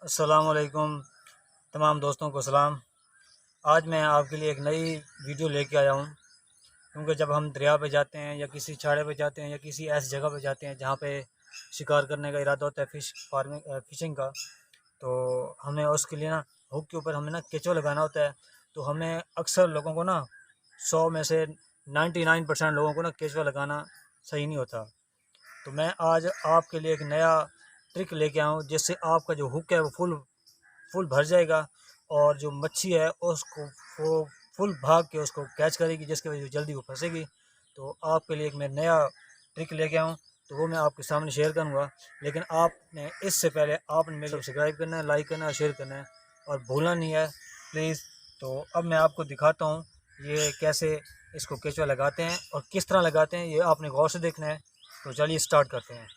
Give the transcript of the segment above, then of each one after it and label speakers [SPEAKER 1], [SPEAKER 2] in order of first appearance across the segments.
[SPEAKER 1] अस्सलामुअलैकुम तमाम दोस्तों को सलाम। आज मैं आपके लिए एक नई वीडियो लेके आया हूँ, क्योंकि जब हम दरिया पे जाते हैं या किसी छाड़े पे जाते हैं या किसी ऐसी जगह पे जाते हैं जहाँ पे शिकार करने का इरादा होता है, फ़िशिंग का, तो हमें उसके लिए ना हुक के ऊपर हमें ना केंचुआ लगाना होता है। तो हमें अक्सर लोगों को ना 100 में से 99% लोगों को ना केंचुआ लगाना सही नहीं होता। तो मैं आज आपके लिए एक नया ट्रिक लेके आया हूँ, जिससे आपका जो हुक है वो फुल भर जाएगा और जो मच्छी है उसको वो फुल भाग के उसको कैच करेगी, जिसकी वजह से जल्दी वो फंसेगी। तो आपके लिए एक मैं नया ट्रिक लेके आया हूँ, तो वो मैं आपके सामने शेयर करूँगा। लेकिन आपने इससे पहले आपने मेरे सब्सक्राइब करना है, लाइक करना है, शेयर करना है और भूलना नहीं है प्लीज़। तो अब मैं आपको दिखाता हूँ ये कैसे इसको केंचुआ लगाते हैं और किस तरह लगाते हैं, ये आपने गौर से देखना है। तो चलिए स्टार्ट करते हैं।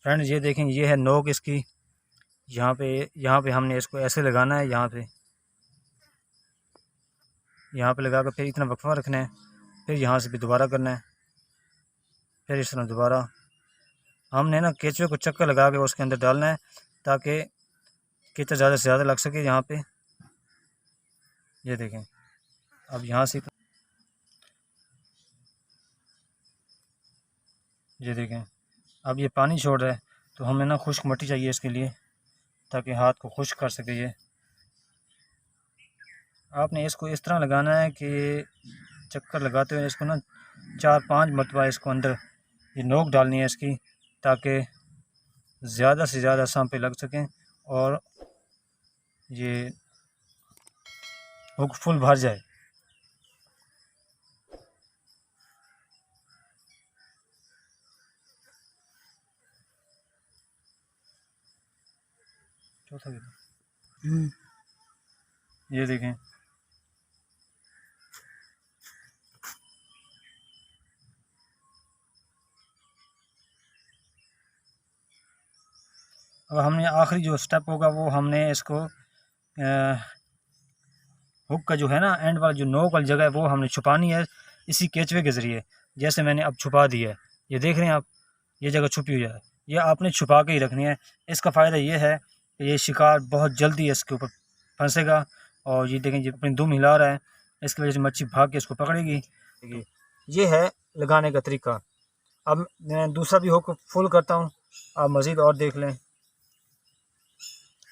[SPEAKER 1] फ्रेंड्स ये देखें, ये है नोक इसकी। यहाँ पे हमने इसको ऐसे लगाना है, यहाँ पे लगा कर फिर इतना वक्फा रखना है, फिर यहाँ से भी दोबारा करना है, फिर इस तरह दोबारा। हमने ना केंचुए को चक्कर लगा के उसके अंदर डालना है, ताकि केंचुआ ज़्यादा से ज़्यादा लग सके यहाँ पे। ये देखें, अब यहाँ से ये देखें, अब ये पानी छोड़ रहा है, तो हमें ना खुश्क मिट्टी चाहिए इसके लिए, ताकि हाथ को खुश्क कर सके। ये आपने इसको इस तरह लगाना है कि चक्कर लगाते हुए इसको ना 4-5 मरतबा इसको अंदर ये नोक डालनी है इसकी, ताकि ज़्यादा से ज़्यादा सांपें लग सकें और ये हुक फुल भर जाए। चौथा ये देखें, अब हमने आखिरी जो स्टेप होगा वो हमने इसको हुक का जो है ना एंड वाला जो नोक वाली जगह है वो हमने छुपानी है इसी केचवे के ज़रिए। जैसे मैंने अब छुपा दी है, ये देख रहे हैं आप, ये जगह छुपी हुई है, ये आपने छुपा के ही रखनी है। इसका फ़ायदा ये है कि ये शिकार बहुत जल्दी इसके ऊपर फंसेगा। और ये देखें, ये अपनी दुम हिला रहा है, इसकी वजह से मच्छी भाग के इसको पकड़ेगी। ये है लगाने का तरीका। अब मैं दूसरा भी हुक फुल करता हूँ, आप मज़ीद और देख लें।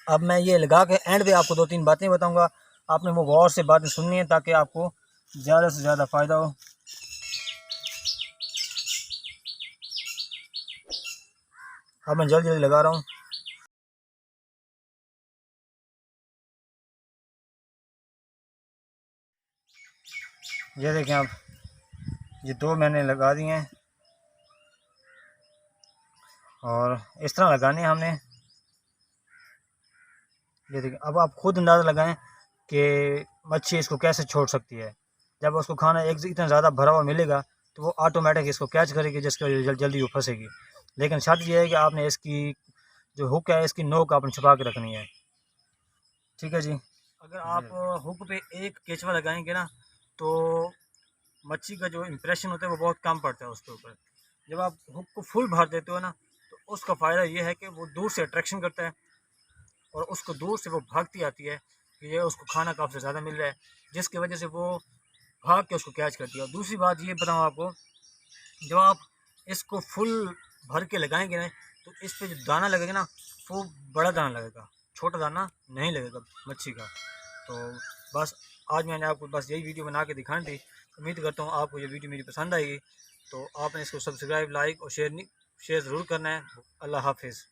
[SPEAKER 1] अब मैं ये लगा के एंड पे आपको 2-3 बातें बताऊंगा, आपने वो गौर से बातें सुननी है ताकि आपको ज़्यादा से ज़्यादा फ़ायदा हो। अब मैं जल्दी जल्दी लगा रहा हूँ। ये देखें आप, ये 2 मैंने लगा दिए हैं और इस तरह लगाने हैं हमने। ये देखें, अब आप खुद अंदाज़ा लगाएं कि मच्छी इसको कैसे छोड़ सकती है। जब उसको खाना एक इतना ज़्यादा भरा हुआ मिलेगा तो वो ऑटोमेटिक इसको कैच करेगी, जिसकी वजह से जल्दी वो फंसेगी। लेकिन शर्त यह है कि आपने इसकी जो हुक है इसकी नोक आपने छुपा के रखनी है। ठीक है जी। अगर आप हुक पे एक केचवा लगाएंगे ना, तो मच्छी का जो इम्प्रेशन होता है वो बहुत कम पड़ता है उसके ऊपर। जब आप हुक को फुल भर देते हो ना, तो उसका फ़ायदा ये है कि वो दूर से अट्रैक्शन करता है और उसको दूर से वो भागती आती है कि ये उसको खाना काफ़ी ज़्यादा मिल रहा है, जिसकी वजह से वो भाग के उसको कैच करती है। और दूसरी बात ये बताऊँ आपको, जब आप इसको फुल भर के लगाएंगे ना, तो इस पे जो दाना लगेगा ना, वो बड़ा दाना लगेगा, छोटा दाना नहीं लगेगा मच्छी का। तो बस आज मैंने आपको बस यही वीडियो बना के दिखानी थी। उम्मीद करता हूँ आपको ये वीडियो मेरी पसंद आएगी। तो आपने इसको सब्सक्राइब, लाइक और शेयर ज़रूर करना है। अल्लाह हाफिज़।